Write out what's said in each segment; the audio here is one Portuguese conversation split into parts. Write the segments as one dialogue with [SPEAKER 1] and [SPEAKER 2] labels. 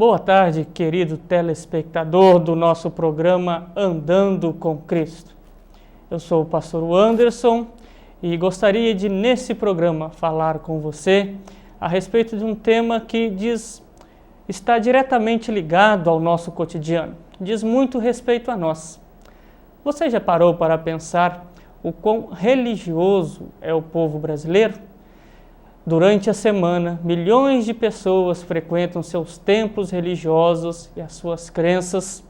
[SPEAKER 1] Boa tarde, querido telespectador do nosso programa Andando com Cristo. Eu sou o pastor Anderson e gostaria de, nesse programa, falar com você a respeito de um tema que está diretamente ligado ao nosso cotidiano, diz muito respeito a nós. Você já parou para pensar o quão religioso é o povo brasileiro? Durante a semana, milhões de pessoas frequentam seus templos religiosos e as suas crenças.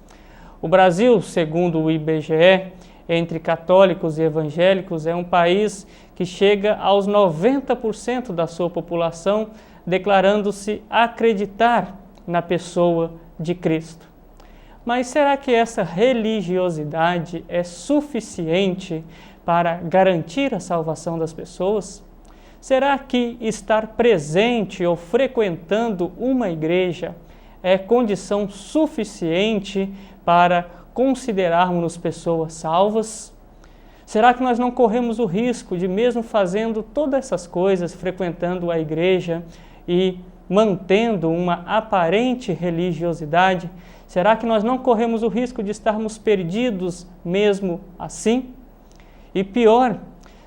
[SPEAKER 1] O Brasil, segundo o IBGE, entre católicos e evangélicos, é um país que chega aos 90% da sua população declarando-se acreditar na pessoa de Cristo. Mas será que essa religiosidade é suficiente para garantir a salvação das pessoas? Será que estar presente ou frequentando uma igreja é condição suficiente para considerarmos-nos pessoas salvas? Será que nós não corremos o risco de, mesmo fazendo todas essas coisas, frequentando a igreja e mantendo uma aparente religiosidade, será que nós não corremos o risco de estarmos perdidos mesmo assim? E pior,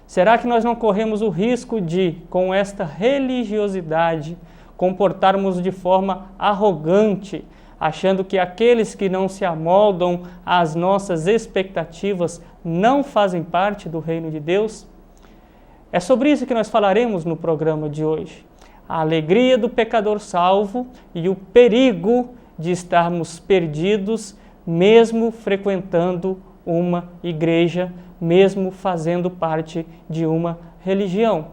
[SPEAKER 1] será que nós não corremos o risco de, com esta religiosidade, comportarmos de forma arrogante, achando que aqueles que não se amoldam às nossas expectativas não fazem parte do reino de Deus? É sobre isso que nós falaremos no programa de hoje. A alegria do pecador salvo e o perigo de estarmos perdidos, mesmo frequentando uma igreja, mesmo fazendo parte de uma religião.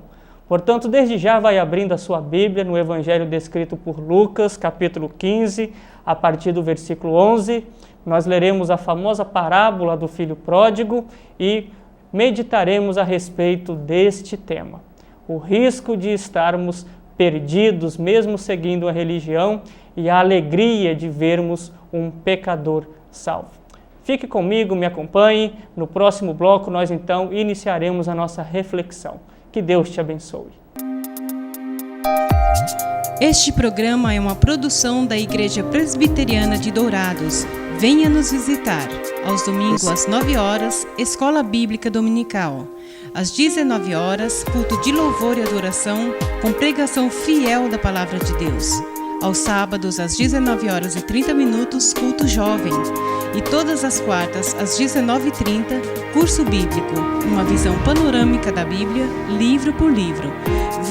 [SPEAKER 1] Portanto, desde já vai abrindo a sua Bíblia no Evangelho descrito por Lucas, capítulo 15, a partir do versículo 11. Nós leremos a famosa parábola do filho pródigo e meditaremos a respeito deste tema. O risco de estarmos perdidos, mesmo seguindo a religião, e a alegria de vermos um pecador salvo. Fique comigo, me acompanhe. No próximo bloco, nós então iniciaremos a nossa reflexão. Que Deus te abençoe.
[SPEAKER 2] Este programa é uma produção da Igreja Presbiteriana de Dourados. Venha nos visitar. Aos domingos, às 9 horas, Escola Bíblica Dominical. Às 19 horas, culto de louvor e adoração, com pregação fiel da Palavra de Deus. Aos sábados, às 19 horas e 30 minutos, culto jovem. E todas as quartas, às 19h30, curso bíblico, uma visão panorâmica da Bíblia, livro por livro.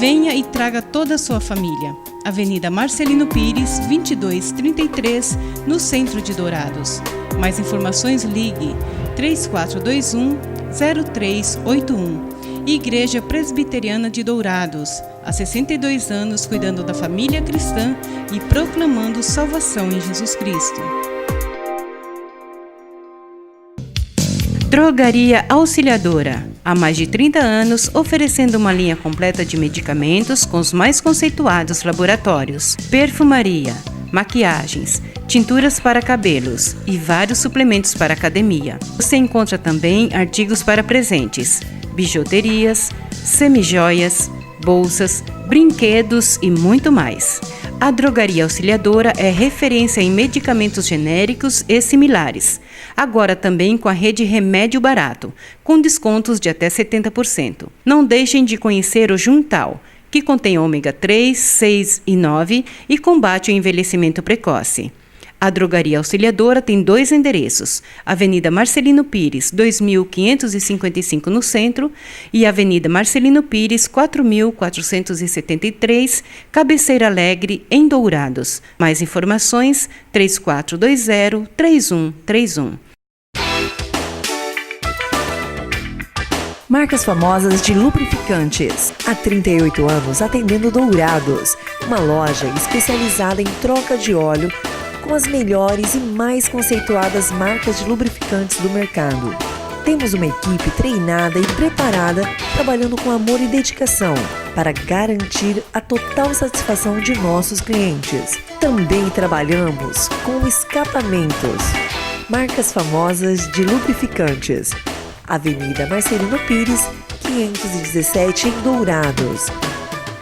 [SPEAKER 2] Venha e traga toda a sua família. Avenida Marcelino Pires, 2233, no centro de Dourados. Mais informações, ligue 3421-0381. Igreja Presbiteriana de Dourados, há 62 anos cuidando da família cristã e proclamando salvação em Jesus Cristo. Drogaria Auxiliadora, há mais de 30 anos oferecendo uma linha completa de medicamentos com os mais conceituados laboratórios, perfumaria, maquiagens, tinturas para cabelos e vários suplementos para academia. Você encontra também artigos para presentes, bijuterias, semijoias, bolsas, brinquedos e muito mais. A Drogaria Auxiliadora é referência em medicamentos genéricos e similares. Agora também com a rede Remédio Barato, com descontos de até 70%. Não deixem de conhecer o Juntal, que contém ômega 3, 6 e 9 e combate o envelhecimento precoce. A Drogaria Auxiliadora tem 2 endereços, Avenida Marcelino Pires, 2555 no centro e Avenida Marcelino Pires, 4473, Cabeceira Alegre, em Dourados. Mais informações, 3420-3131.
[SPEAKER 3] Marcas famosas de lubrificantes. Há 38 anos atendendo Dourados, uma loja especializada em troca de óleo com as melhores e mais conceituadas marcas de lubrificantes do mercado. Temos uma equipe treinada e preparada, trabalhando com amor e dedicação para garantir a total satisfação de nossos clientes. Também trabalhamos com escapamentos. Marcas famosas de lubrificantes. Avenida Marcelino Pires, 517 em Dourados.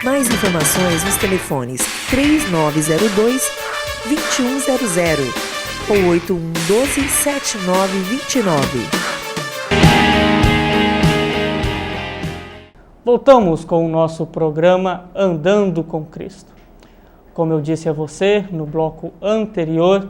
[SPEAKER 3] Mais informações nos telefones 3902 2100 ou 8112-7929.
[SPEAKER 1] Voltamos com o nosso programa Andando com Cristo. Como eu disse a você no bloco anterior,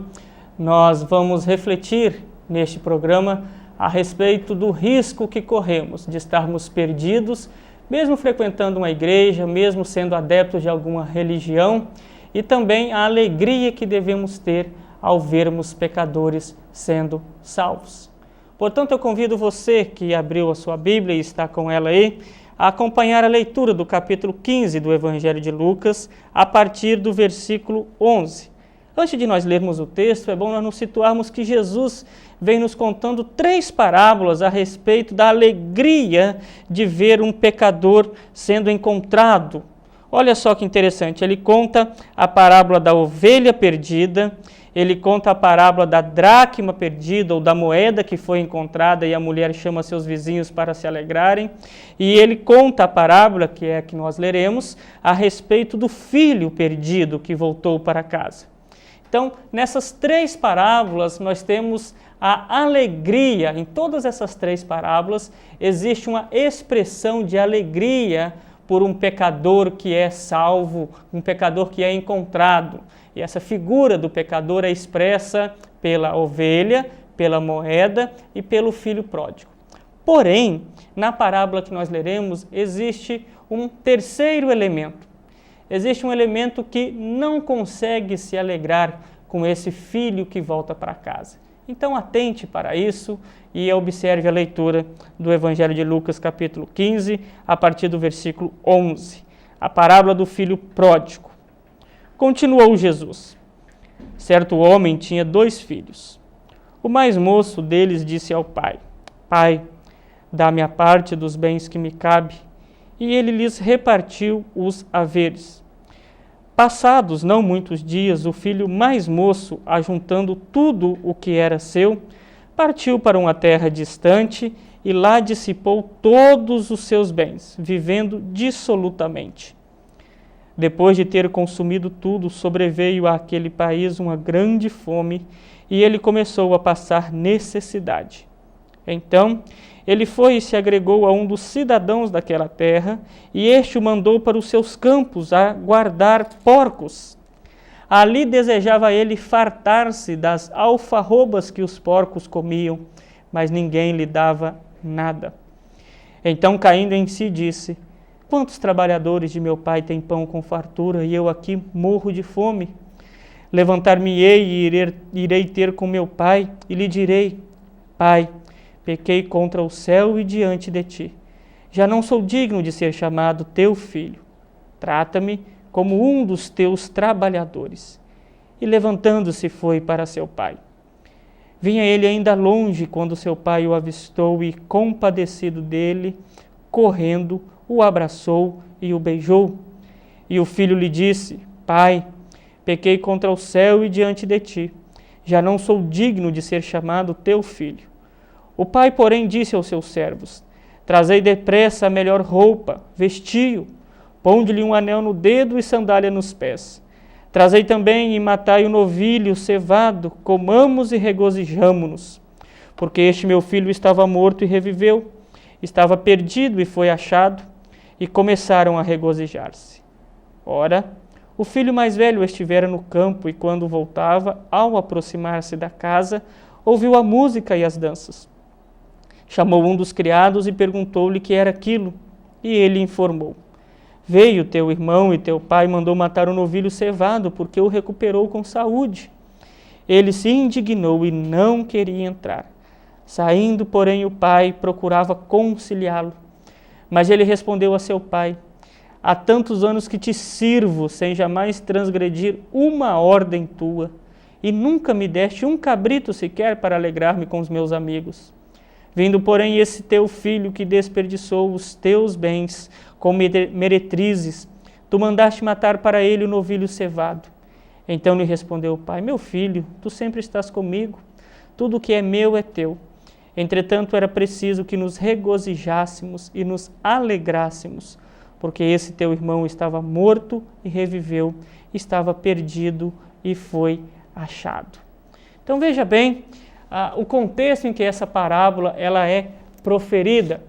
[SPEAKER 1] nós vamos refletir neste programa a respeito do risco que corremos de estarmos perdidos, mesmo frequentando uma igreja, mesmo sendo adeptos de alguma religião, e também a alegria que devemos ter ao vermos pecadores sendo salvos. Portanto, eu convido você que abriu a sua Bíblia e está com ela aí, a acompanhar a leitura do capítulo 15 do Evangelho de Lucas, a partir do versículo 11. Antes de nós lermos o texto, é bom nós nos situarmos que Jesus vem nos contando 3 parábolas a respeito da alegria de ver um pecador sendo encontrado. Olha só que interessante, ele conta a parábola da ovelha perdida, ele conta a parábola da dracma perdida ou da moeda que foi encontrada e a mulher chama seus vizinhos para se alegrarem. E ele conta a parábola, que é a que nós leremos, a respeito do filho perdido que voltou para casa. Então, nessas 3 parábolas, nós temos a alegria. Em todas essas 3 parábolas, existe uma expressão de alegria por um pecador que é salvo, um pecador que é encontrado. E essa figura do pecador é expressa pela ovelha, pela moeda e pelo filho pródigo. Porém, na parábola que nós leremos, existe um terceiro elemento. Existe um elemento que não consegue se alegrar com esse filho que volta para casa. Então, atente para isso e observe a leitura do Evangelho de Lucas, capítulo 15, a partir do versículo 11. A parábola do filho pródigo. Continuou Jesus. Certo homem tinha 2 filhos. O mais moço deles disse ao pai: Pai, dá-me a parte dos bens que me cabe. E ele lhes repartiu os haveres. Passados não muitos dias, o filho mais moço, ajuntando tudo o que era seu, partiu para uma terra distante e lá dissipou todos os seus bens, vivendo dissolutamente. Depois de ter consumido tudo, sobreveio àquele país uma grande fome e ele começou a passar necessidade. Então, ele foi e se agregou a um dos cidadãos daquela terra e este o mandou para os seus campos a guardar porcos. Ali desejava ele fartar-se das alfarrobas que os porcos comiam, mas ninguém lhe dava nada. Então, caindo em si, disse: Quantos trabalhadores de meu pai têm pão com fartura e eu aqui morro de fome? Levantar-me-ei e irei ter com meu pai e lhe direi: Pai, pequei contra o céu e diante de ti. Já não sou digno de ser chamado teu filho. Trata-me como um dos teus trabalhadores. E levantando-se foi para seu pai. Vinha ele ainda longe quando seu pai o avistou e, compadecido dele, correndo, o abraçou e o beijou. E o filho lhe disse: Pai, pequei contra o céu e diante de ti. Já não sou digno de ser chamado teu filho. O pai, porém, disse aos seus servos: Trazei depressa a melhor roupa, vestiu, ponde-lhe um anel no dedo e sandália nos pés. Trazei também e matai o novilho cevado, comamos e regozijamo-nos. Porque este meu filho estava morto e reviveu, estava perdido e foi achado, e começaram a regozijar-se. Ora, o filho mais velho estivera no campo e quando voltava, ao aproximar-se da casa, ouviu a música e as danças. Chamou um dos criados e perguntou-lhe que era aquilo, e ele informou: Veio teu irmão e teu pai mandou matar o novilho cevado, porque o recuperou com saúde. Ele se indignou e não queria entrar. Saindo, porém, o pai procurava conciliá-lo. Mas ele respondeu a seu pai: Há tantos anos que te sirvo, sem jamais transgredir uma ordem tua, e nunca me deste um cabrito sequer para alegrar-me com os meus amigos. Vindo, porém, esse teu filho que desperdiçou os teus bens com meretrizes, tu mandaste matar para ele o novilho cevado. Então lhe respondeu o pai: Meu filho, tu sempre estás comigo, tudo o que é meu é teu. Entretanto, era preciso que nos regozijássemos e nos alegrássemos, porque esse teu irmão estava morto e reviveu, estava perdido e foi achado. Então veja bem o contexto em que essa parábola ela é proferida.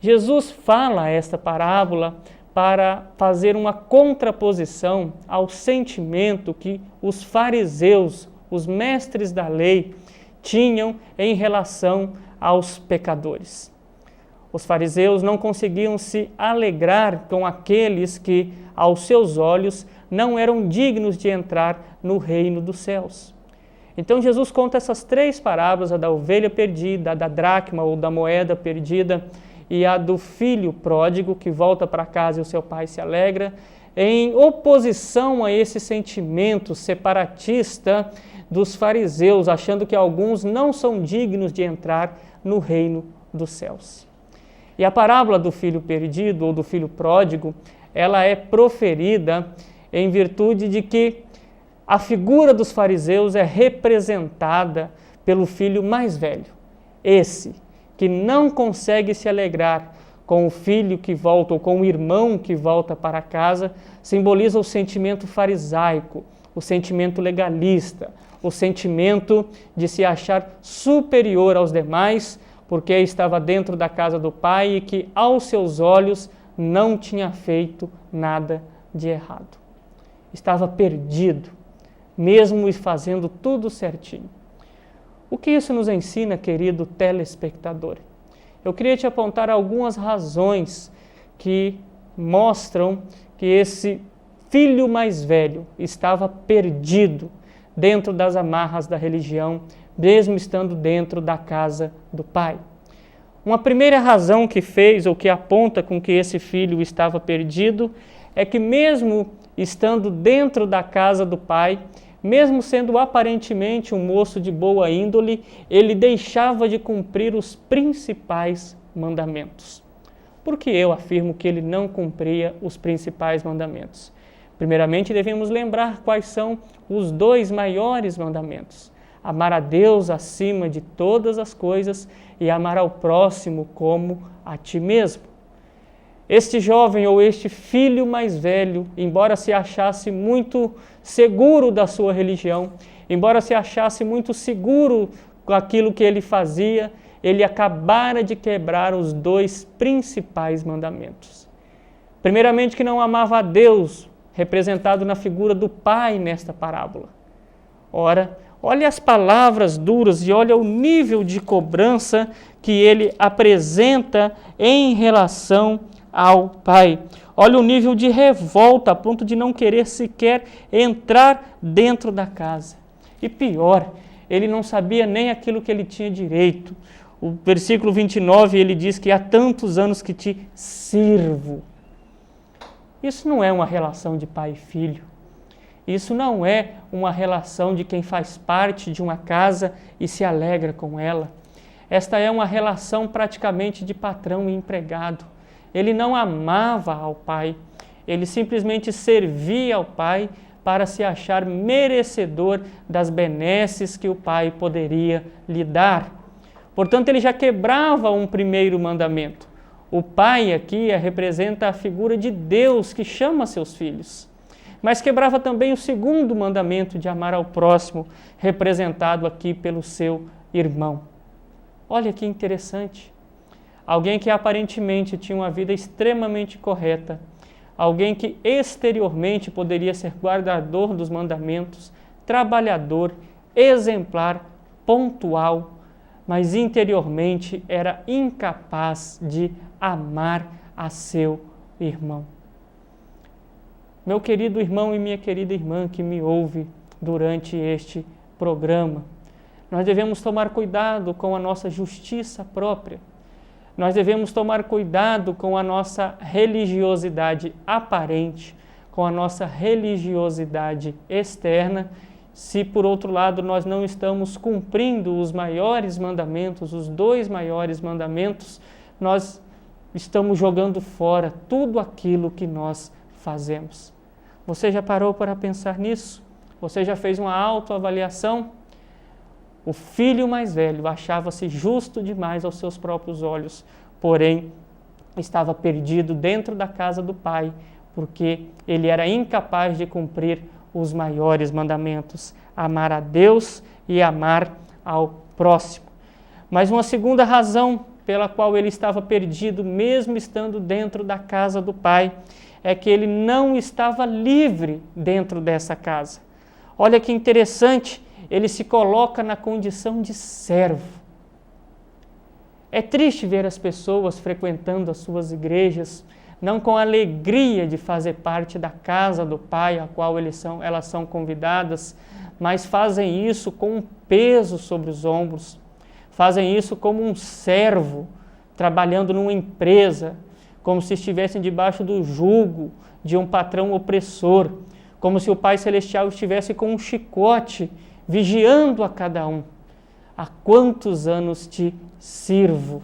[SPEAKER 1] Jesus fala esta parábola para fazer uma contraposição ao sentimento que os fariseus, os mestres da lei, tinham em relação aos pecadores. Os fariseus não conseguiam se alegrar com aqueles que, aos seus olhos, não eram dignos de entrar no reino dos céus. Então Jesus conta essas 3 parábolas, a da ovelha perdida, a da dracma ou da moeda perdida e a do filho pródigo que volta para casa e o seu pai se alegra, em oposição a esse sentimento separatista dos fariseus, achando que alguns não são dignos de entrar no reino dos céus. E a parábola do filho perdido ou do filho pródigo, ela é proferida em virtude de que a figura dos fariseus é representada pelo filho mais velho, esse que não consegue se alegrar com o filho que volta ou com o irmão que volta para casa, simboliza o sentimento farisaico, o sentimento legalista, o sentimento de se achar superior aos demais, porque estava dentro da casa do pai e que, aos seus olhos, não tinha feito nada de errado. Estava perdido, mesmo fazendo tudo certinho. O que isso nos ensina, querido telespectador? Eu queria te apontar algumas razões que mostram que esse filho mais velho estava perdido dentro das amarras da religião, mesmo estando dentro da casa do pai. Uma primeira razão que fez ou que aponta com que esse filho estava perdido é que mesmo estando dentro da casa do pai, mesmo sendo aparentemente um moço de boa índole, ele deixava de cumprir os principais mandamentos. Por que eu afirmo que ele não cumpria os principais mandamentos? Primeiramente, devemos lembrar quais são os 2 maiores mandamentos: amar a Deus acima de todas as coisas e amar ao próximo como a ti mesmo. Este jovem ou este filho mais velho, embora se achasse muito seguro da sua religião, embora se achasse muito seguro com aquilo que ele fazia, ele acabara de quebrar os 2 principais mandamentos. Primeiramente, que não amava a Deus, representado na figura do pai nesta parábola. Ora, olha as palavras duras e olha o nível de cobrança que ele apresenta em relação ao pai. Olha o nível de revolta a ponto de não querer sequer entrar dentro da casa. E pior, ele não sabia nem aquilo que ele tinha direito. O versículo 29, ele diz que há tantos anos que te sirvo. Isso não é uma relação de pai e filho. Isso não é uma relação de quem faz parte de uma casa e se alegra com ela. Esta é uma relação praticamente de patrão e empregado. Ele não amava ao pai, ele simplesmente servia ao pai para se achar merecedor das benesses que o pai poderia lhe dar. Portanto, ele já quebrava um primeiro mandamento. O pai aqui representa a figura de Deus que chama seus filhos. Mas quebrava também o segundo mandamento de amar ao próximo, representado aqui pelo seu irmão. Olha que interessante. Alguém que aparentemente tinha uma vida extremamente correta, alguém que exteriormente poderia ser guardador dos mandamentos, trabalhador, exemplar, pontual, mas interiormente era incapaz de amar a seu irmão. Meu querido irmão e minha querida irmã que me ouve durante este programa, nós devemos tomar cuidado com a nossa justiça própria. Nós devemos tomar cuidado com a nossa religiosidade aparente, com a nossa religiosidade externa, se por outro lado nós não estamos cumprindo os maiores mandamentos, os 2 maiores mandamentos, nós estamos jogando fora tudo aquilo que nós fazemos. Você já parou para pensar nisso? Você já fez uma autoavaliação? O filho mais velho achava-se justo demais aos seus próprios olhos, porém estava perdido dentro da casa do pai, porque ele era incapaz de cumprir os maiores mandamentos: amar a Deus e amar ao próximo. Mas uma segunda razão pela qual ele estava perdido, mesmo estando dentro da casa do Pai, é que ele não estava livre dentro dessa casa. Olha que interessante, ele se coloca na condição de servo. É triste ver as pessoas frequentando as suas igrejas, não com a alegria de fazer parte da casa do Pai, a qual elas são convidadas, mas fazem isso com um peso sobre os ombros, fazem isso como um servo, trabalhando numa empresa, como se estivessem debaixo do jugo de um patrão opressor, como se o Pai Celestial estivesse com um chicote, vigiando a cada um. Há quantos anos te sirvo?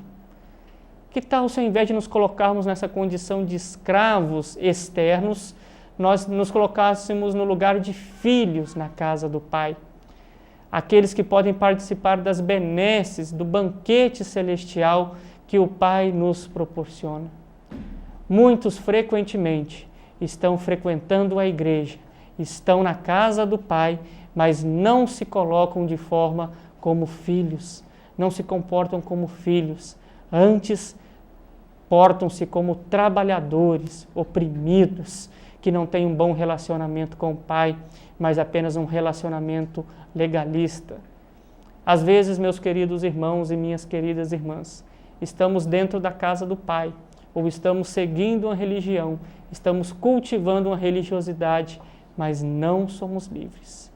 [SPEAKER 1] Que tal se ao invés de nos colocarmos nessa condição de escravos externos, nós nos colocássemos no lugar de filhos na casa do Pai? Aqueles que podem participar das benesses, do banquete celestial que o Pai nos proporciona. Muitos frequentemente estão frequentando a igreja, estão na casa do Pai, mas não se colocam de forma como filhos, não se comportam como filhos, antes portam-se como trabalhadores, oprimidos, que não têm um bom relacionamento com o Pai, mas apenas um relacionamento legalista. Às vezes, meus queridos irmãos e minhas queridas irmãs, estamos dentro da casa do Pai, ou estamos seguindo uma religião, estamos cultivando uma religiosidade, mas não somos livres.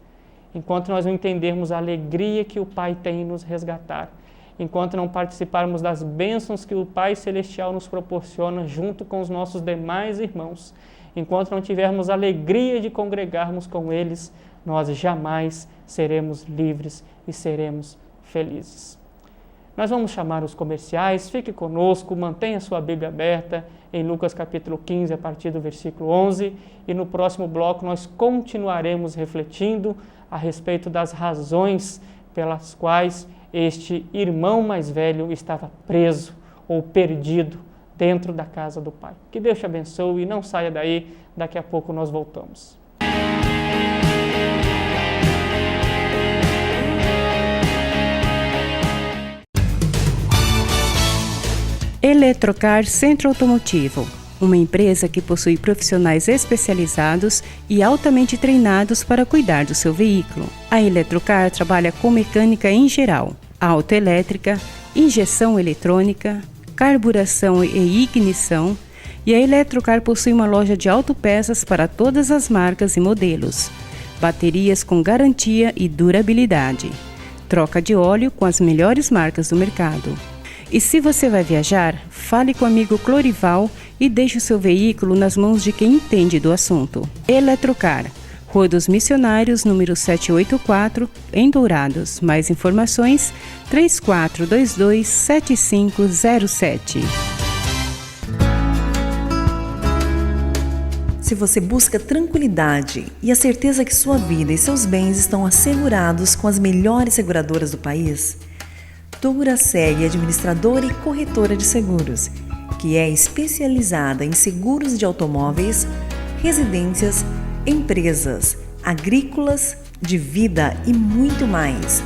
[SPEAKER 1] Enquanto nós não entendermos a alegria que o Pai tem em nos resgatar, enquanto não participarmos das bênçãos que o Pai Celestial nos proporciona junto com os nossos demais irmãos, enquanto não tivermos a alegria de congregarmos com eles, nós jamais seremos livres e seremos felizes. Nós vamos chamar os comerciais, fique conosco, mantenha sua Bíblia aberta em Lucas capítulo 15, a partir do versículo 11, e no próximo bloco nós continuaremos refletindo a respeito das razões pelas quais este irmão mais velho estava preso ou perdido dentro da casa do Pai. Que Deus te abençoe e não saia daí, daqui a pouco nós voltamos.
[SPEAKER 2] Eletrocar Centro Automotivo, uma empresa que possui profissionais especializados e altamente treinados para cuidar do seu veículo. A Eletrocar trabalha com mecânica em geral, autoelétrica, injeção eletrônica, carburação e ignição, e a Eletrocar possui uma loja de autopeças para todas as marcas e modelos, baterias com garantia e durabilidade, troca de óleo com as melhores marcas do mercado. E se você vai viajar, fale com o amigo Clorival e deixe o seu veículo nas mãos de quem entende do assunto. Eletrocar, Rua dos Missionários, número 784, em Dourados. Mais informações, 3422-7507.
[SPEAKER 3] Se você busca tranquilidade e a certeza que sua vida e seus bens estão assegurados com as melhores seguradoras do país, Douraseg, administradora e corretora de seguros, que é especializada em seguros de automóveis, residências, empresas, agrícolas, de vida e muito mais.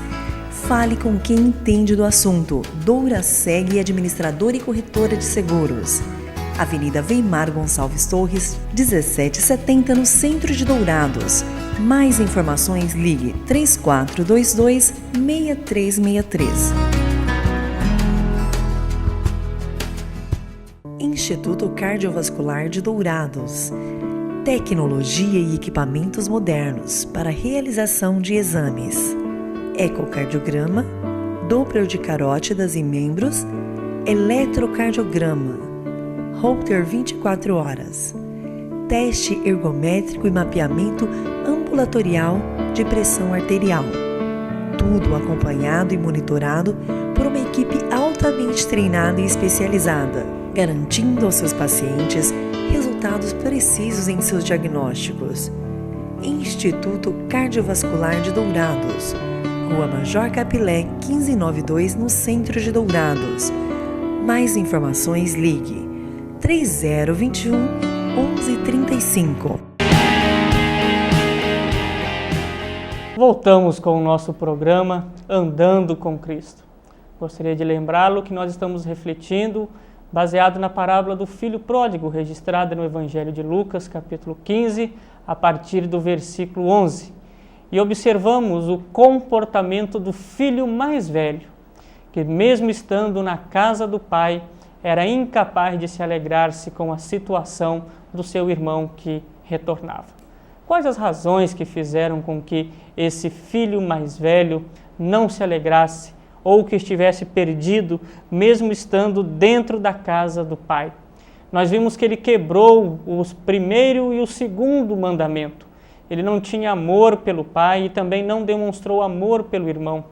[SPEAKER 3] Fale com quem entende do assunto. Douraseg, administradora e corretora de seguros. Avenida Weimar Gonçalves Torres, 1770, no centro de Dourados. Mais informações, ligue 3422-6363. Instituto Cardiovascular de Dourados. Tecnologia e equipamentos modernos para realização de exames. Ecocardiograma, Doppler de carótidas e membros, eletrocardiograma, Holter 24 horas, teste ergométrico e mapeamento ambulatorial de pressão arterial. Tudo acompanhado e monitorado por uma equipe altamente treinada e especializada, garantindo aos seus pacientes resultados precisos em seus diagnósticos. Instituto Cardiovascular de Dourados, Rua Major Capilé, 1592, no centro de Dourados. Mais informações, ligue 3021 1135.
[SPEAKER 1] Voltamos com o nosso programa Andando com Cristo. Gostaria de lembrá-lo que nós estamos refletindo baseado na parábola do filho pródigo, registrada no Evangelho de Lucas, capítulo 15, a partir do versículo 11. E observamos o comportamento do filho mais velho, que mesmo estando na casa do pai, era incapaz de se alegrar-se com a situação do seu irmão que retornava. Quais as razões que fizeram com que esse filho mais velho não se alegrasse ou que estivesse perdido, mesmo estando dentro da casa do pai? Nós vimos que ele quebrou o primeiro e o segundo mandamento. Ele não tinha amor pelo pai e também não demonstrou amor pelo irmão.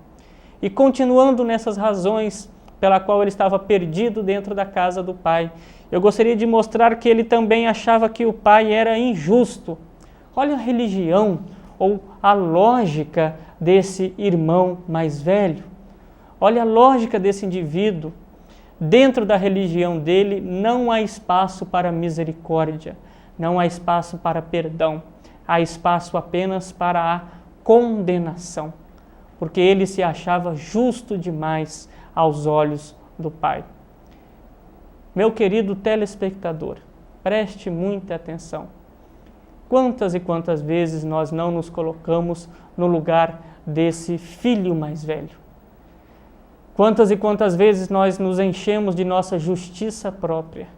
[SPEAKER 1] E continuando nessas razões pela qual ele estava perdido dentro da casa do pai, eu gostaria de mostrar que ele também achava que o pai era injusto. Olha a religião ou a lógica desse irmão mais velho. Olha a lógica desse indivíduo. Dentro da religião dele não há espaço para misericórdia, não há espaço para perdão, há espaço apenas para a condenação, porque ele se achava justo demais aos olhos do Pai. Meu querido telespectador, preste muita atenção. Quantas e quantas vezes nós não nos colocamos no lugar desse filho mais velho? Quantas e quantas vezes nós nos enchemos de nossa justiça própria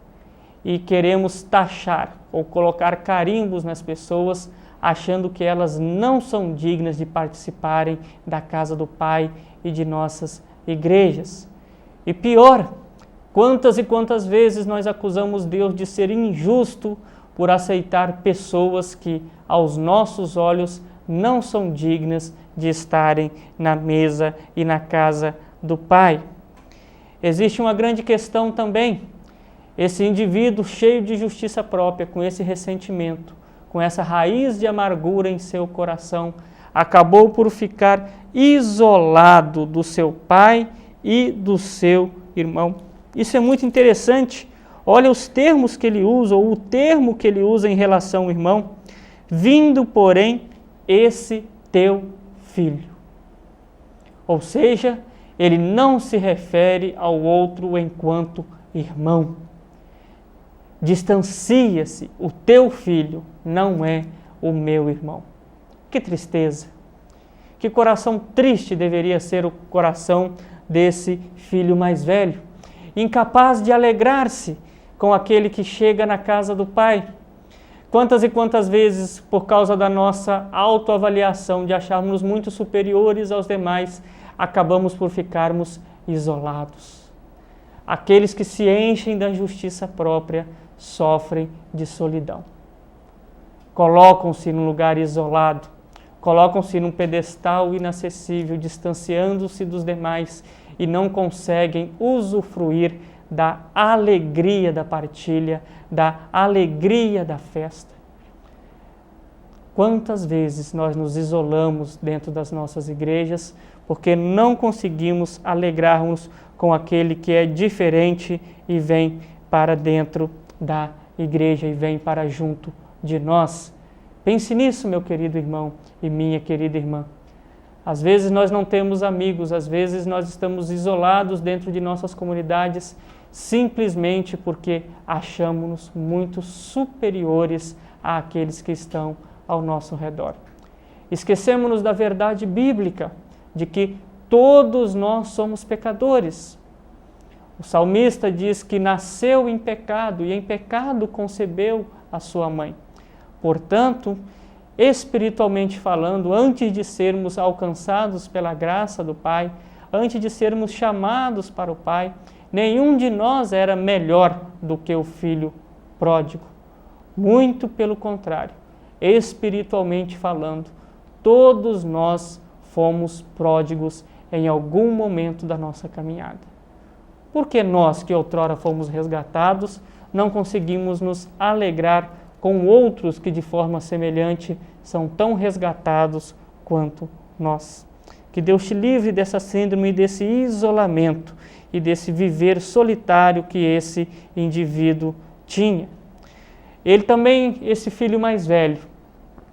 [SPEAKER 1] e queremos taxar ou colocar carimbos nas pessoas, achando que elas não são dignas de participarem da casa do Pai e de nossas igrejas. E pior, quantas e quantas vezes nós acusamos Deus de ser injusto por aceitar pessoas que, aos nossos olhos, não são dignas de estarem na mesa e na casa do Pai. Existe uma grande questão também. Esse indivíduo cheio de justiça própria, com esse ressentimento, com essa raiz de amargura em seu coração, acabou por ficar isolado do seu pai e do seu irmão. Isso é muito interessante. Olha os termos que ele usa, ou o termo que ele usa em relação ao irmão. Vindo, porém, esse teu filho. Ou seja, ele não se refere ao outro enquanto irmão. Distancia-se, o teu filho não é o meu irmão. Que tristeza! Que coração triste deveria ser o coração desse filho mais velho, incapaz de alegrar-se com aquele que chega na casa do pai. Quantas e quantas vezes, por causa da nossa autoavaliação, de acharmos muito superiores aos demais, acabamos por ficarmos isolados. Aqueles que se enchem da justiça própria sofrem de solidão. Colocam-se num lugar isolado, colocam-se num pedestal inacessível, distanciando-se dos demais e não conseguem usufruir da alegria da partilha, da alegria da festa. Quantas vezes nós nos isolamos dentro das nossas igrejas porque não conseguimos alegrar-nos com aquele que é diferente e vem para dentro da igreja e vem para junto de nós. Pense nisso, meu querido irmão e minha querida irmã. Às vezes nós não temos amigos, às vezes nós estamos isolados dentro de nossas comunidades simplesmente porque achamos-nos muito superiores àqueles que estão ao nosso redor. Esquecemos-nos da verdade bíblica, de que todos nós somos pecadores. O salmista diz que nasceu em pecado e em pecado concebeu a sua mãe. Portanto, espiritualmente falando, antes de sermos alcançados pela graça do Pai, antes de sermos chamados para o Pai, nenhum de nós era melhor do que o filho pródigo. Muito pelo contrário, espiritualmente falando, todos nós fomos pródigos em algum momento da nossa caminhada. Por que nós, que outrora fomos resgatados, não conseguimos nos alegrar com outros que de forma semelhante são tão resgatados quanto nós? Que Deus te livre dessa síndrome, desse isolamento e desse viver solitário que esse indivíduo tinha. Ele também, esse filho mais velho,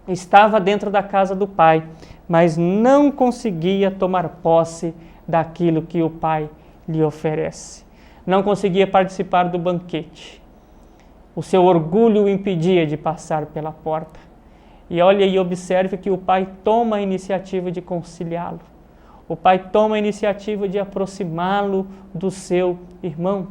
[SPEAKER 1] estava dentro da casa do pai, mas não conseguia tomar posse daquilo que o Pai lhe oferece. Não conseguia participar do banquete. O seu orgulho o impedia de passar pela porta. E olha e observe que o Pai toma a iniciativa de conciliá-lo. O Pai toma a iniciativa de aproximá-lo do seu irmão.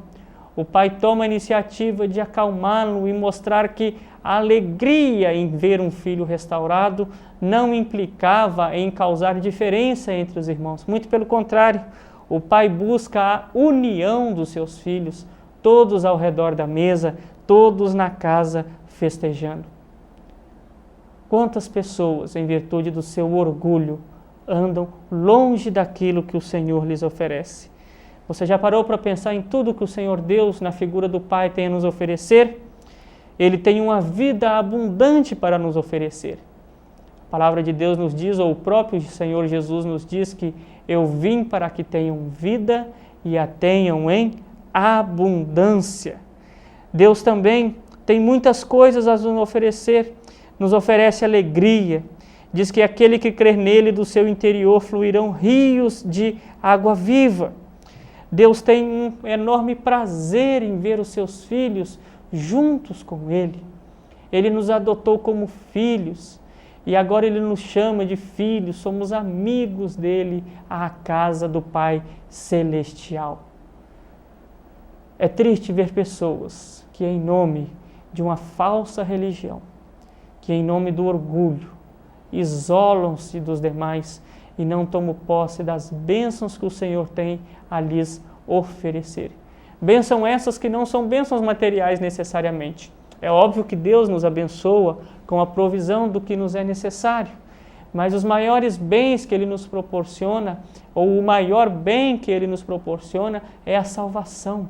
[SPEAKER 1] O Pai toma a iniciativa de acalmá-lo e mostrar que a alegria em ver um filho restaurado não implicava em causar diferença entre os irmãos. Muito pelo contrário, o Pai busca a união dos seus filhos, todos ao redor da mesa, todos na casa festejando. Quantas pessoas, em virtude do seu orgulho, andam longe daquilo que o Senhor lhes oferece? Você já parou para pensar em tudo que o Senhor Deus, na figura do Pai, tem a nos oferecer? Ele tem uma vida abundante para nos oferecer. A palavra de Deus nos diz, ou o próprio Senhor Jesus nos diz, que eu vim para que tenham vida e a tenham em abundância. Deus também tem muitas coisas a nos oferecer. Nos oferece alegria. Diz que aquele que crer nele, do seu interior fluirão rios de água viva. Deus tem um enorme prazer em ver os seus filhos juntos com Ele. Ele nos adotou como filhos e agora Ele nos chama de filhos, somos amigos dEle à casa do Pai Celestial. É triste ver pessoas que, em nome de uma falsa religião, que em nome do orgulho, isolam-se dos demais e não tomam posse das bênçãos que o Senhor tem a lhes oferecer. Bênçãos essas que não são bênçãos materiais necessariamente. É óbvio que Deus nos abençoa com a provisão do que nos é necessário, mas os maiores bens que Ele nos proporciona, ou o maior bem que Ele nos proporciona, é a salvação.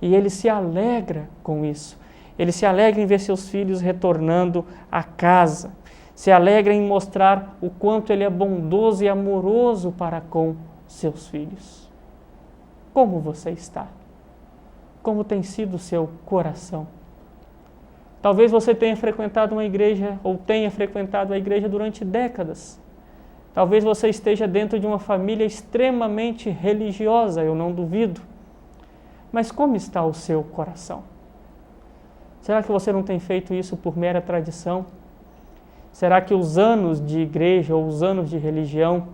[SPEAKER 1] E Ele se alegra com isso. Ele se alegra em ver seus filhos retornando à casa. Se alegra em mostrar o quanto Ele é bondoso e amoroso para com seus filhos. Como você está? Como tem sido o seu coração? Talvez você tenha frequentado uma igreja ou tenha frequentado a igreja durante décadas. Talvez você esteja dentro de uma família extremamente religiosa, eu não duvido. Mas como está o seu coração? Será que você não tem feito isso por mera tradição? Será que os anos de igreja ou os anos de religião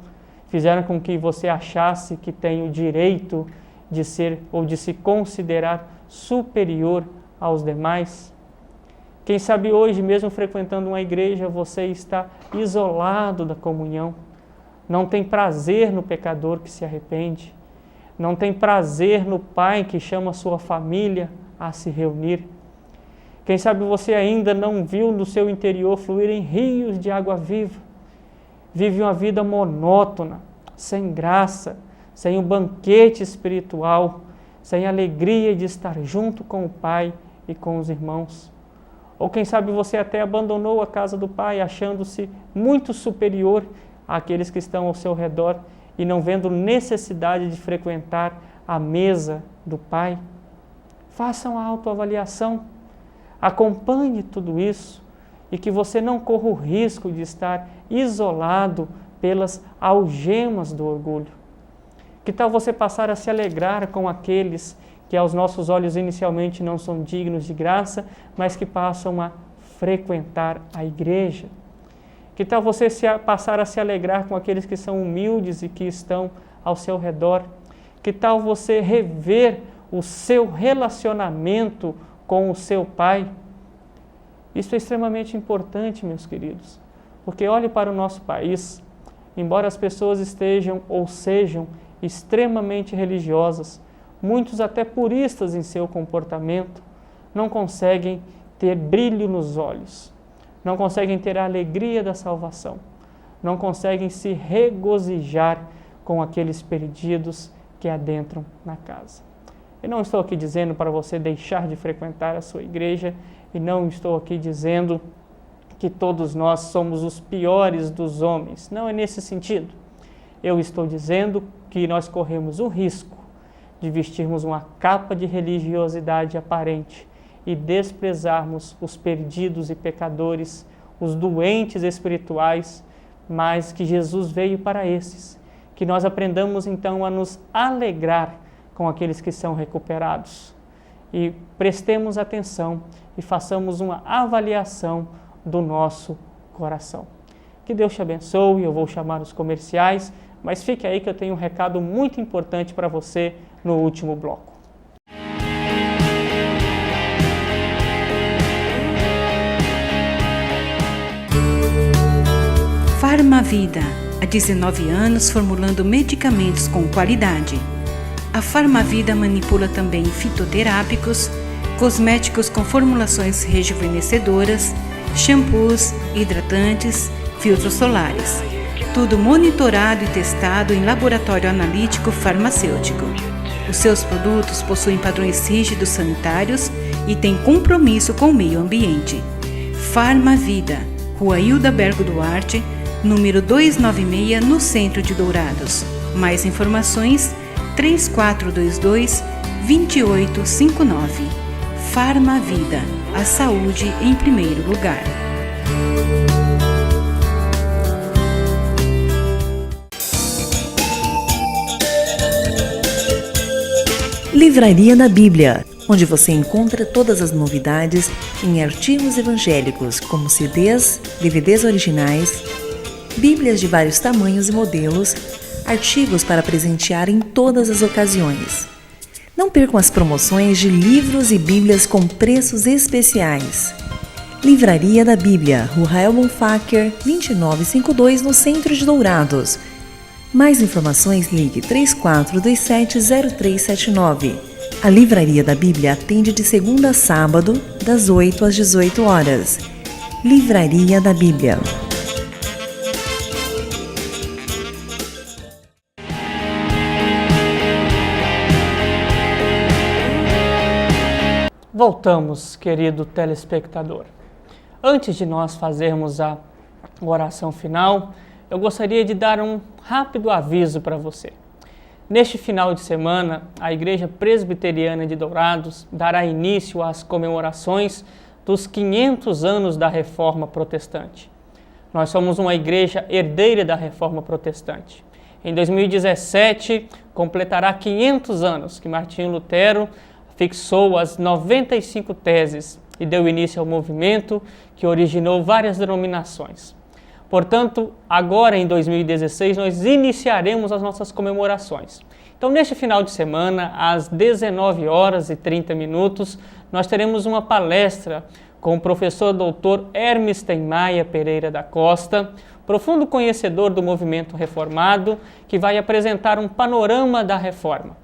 [SPEAKER 1] fizeram com que você achasse que tem o direito de ser ou de se considerar superior aos demais? Quem sabe hoje, mesmo frequentando uma igreja, você está isolado da comunhão, não tem prazer no pecador que se arrepende, não tem prazer no Pai que chama a sua família a se reunir. Quem sabe você ainda não viu no seu interior fluírem rios de água viva, vive uma vida monótona, sem graça, sem um banquete espiritual, sem alegria de estar junto com o Pai e com os irmãos. Ou quem sabe você até abandonou a casa do Pai, achando-se muito superior àqueles que estão ao seu redor e não vendo necessidade de frequentar a mesa do Pai. Façam a autoavaliação, acompanhe tudo isso e que você não corra o risco de estar isolado pelas algemas do orgulho. Que tal você passar a se alegrar com aqueles que aos nossos olhos inicialmente não são dignos de graça, mas que passam a frequentar a igreja? Que tal você passar a se alegrar com aqueles que são humildes e que estão ao seu redor? Que tal você rever o seu relacionamento com o seu Pai? Isso é extremamente importante, meus queridos, porque olhe para o nosso país, embora as pessoas estejam ou sejam extremamente religiosas, muitos até puristas em seu comportamento, não conseguem ter brilho nos olhos, não conseguem ter a alegria da salvação, não conseguem se regozijar com aqueles perdidos que adentram na casa. Eu não estou aqui dizendo para você deixar de frequentar a sua igreja e não estou aqui dizendo que todos nós somos os piores dos homens. Não é nesse sentido. Eu estou dizendo que nós corremos o risco de vestirmos uma capa de religiosidade aparente e desprezarmos os perdidos e pecadores, os doentes espirituais, mas que Jesus veio para esses. Que nós aprendamos então a nos alegrar com aqueles que são recuperados. E prestemos atenção e façamos uma avaliação do nosso coração. Que Deus te abençoe, eu vou chamar os comerciais, mas fique aí que eu tenho um recado muito importante para você no último bloco.
[SPEAKER 2] Farmavida, há 19 anos formulando medicamentos com qualidade. A Farmavida manipula também fitoterápicos, cosméticos com formulações rejuvenescedoras, shampoos, hidratantes, filtros solares. Tudo monitorado e testado em laboratório analítico farmacêutico. Os seus produtos possuem padrões rígidos sanitários e têm compromisso com o meio ambiente. Farmavida, Rua Hildabergo Duarte, número 296, no centro de Dourados. Mais informações, 3422-2859. Farmavida, a saúde em primeiro lugar.
[SPEAKER 3] Livraria da Bíblia, onde você encontra todas as novidades em artigos evangélicos, como CDs, DVDs originais, Bíblias de vários tamanhos e modelos, artigos para presentear em todas as ocasiões. Não percam as promoções de livros e Bíblias com preços especiais. Livraria da Bíblia, Rua Rael Bonfacker, 2952, no centro de Dourados. Mais informações, ligue 3427-0379. A Livraria da Bíblia atende de segunda a sábado, das 8 às 18 horas. Livraria da Bíblia.
[SPEAKER 1] Voltamos, querido telespectador. Antes de nós fazermos a oração final, eu gostaria de dar um rápido aviso para você. Neste final de semana, a Igreja Presbiteriana de Dourados dará início às comemorações dos 500 anos da Reforma Protestante. Nós somos uma igreja herdeira da Reforma Protestante. Em 2017, completará 500 anos que Martinho Lutero fixou as 95 teses e deu início ao movimento que originou várias denominações. Portanto, agora em 2016, nós iniciaremos as nossas comemorações. Então, neste final de semana, às 19h30, nós teremos uma palestra com o professor Dr. Hermes Tenmaia Pereira da Costa, profundo conhecedor do movimento reformado, que vai apresentar um panorama da reforma.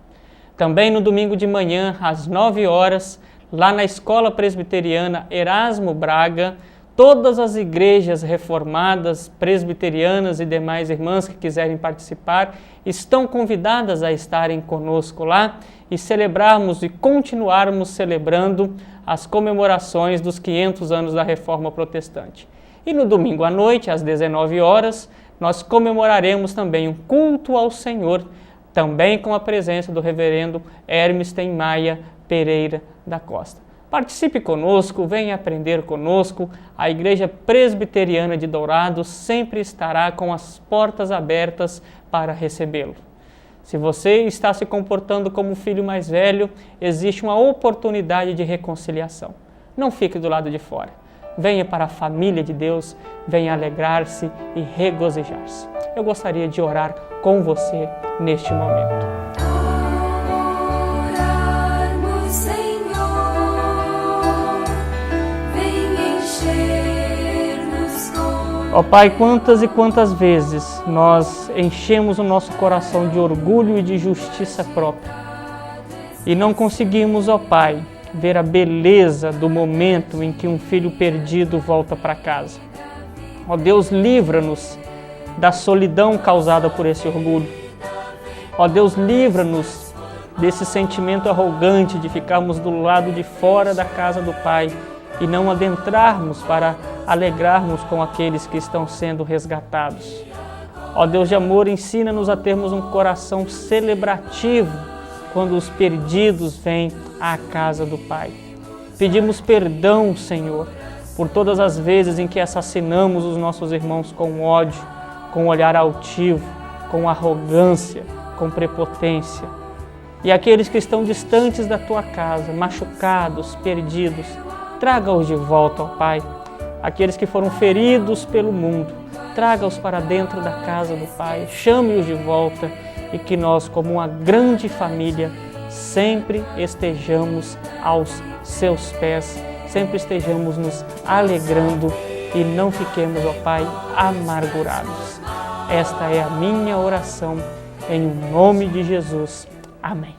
[SPEAKER 1] Também no domingo de manhã, às 9h, lá na Escola Presbiteriana Erasmo Braga, todas as igrejas reformadas, presbiterianas e demais irmãs que quiserem participar estão convidadas a estarem conosco lá e celebrarmos e continuarmos celebrando as comemorações dos 500 anos da Reforma Protestante. E no domingo à noite, às 19h, nós comemoraremos também um culto ao Senhor, também com a presença do reverendo Hermes Tenmaia Pereira da Costa. Participe conosco, venha aprender conosco. A Igreja Presbiteriana de Dourados sempre estará com as portas abertas para recebê-lo. Se você está se comportando como o filho mais velho, existe uma oportunidade de reconciliação. Não fique do lado de fora. Venha para a família de Deus, venha alegrar-se e regozijar-se. Eu gostaria de orar com você neste momento.
[SPEAKER 4] Orarmos, Senhor, vem encher-nos com...
[SPEAKER 1] Ó Pai, quantas e quantas vezes nós enchemos o nosso coração de orgulho e de justiça própria e não conseguimos, ó Pai, ver a beleza do momento em que um filho perdido volta para casa. Ó Deus, livra-nos da solidão causada por esse orgulho. Ó Deus, livra-nos desse sentimento arrogante de ficarmos do lado de fora da casa do Pai e não adentrarmos para alegrarmos com aqueles que estão sendo resgatados. Ó Deus de amor, ensina-nos a termos um coração celebrativo quando os perdidos vêm à casa do Pai. Pedimos perdão, Senhor, por todas as vezes em que assassinamos os nossos irmãos com ódio, com olhar altivo, com arrogância, com prepotência. E aqueles que estão distantes da tua casa, machucados, perdidos, traga-os de volta, ó Pai. Aqueles que foram feridos pelo mundo, traga-os para dentro da casa do Pai, chame-os de volta e que nós, como uma grande família, sempre estejamos aos seus pés, sempre estejamos nos alegrando e não fiquemos, ó Pai, amargurados. Esta é a minha oração, em nome de Jesus. Amém.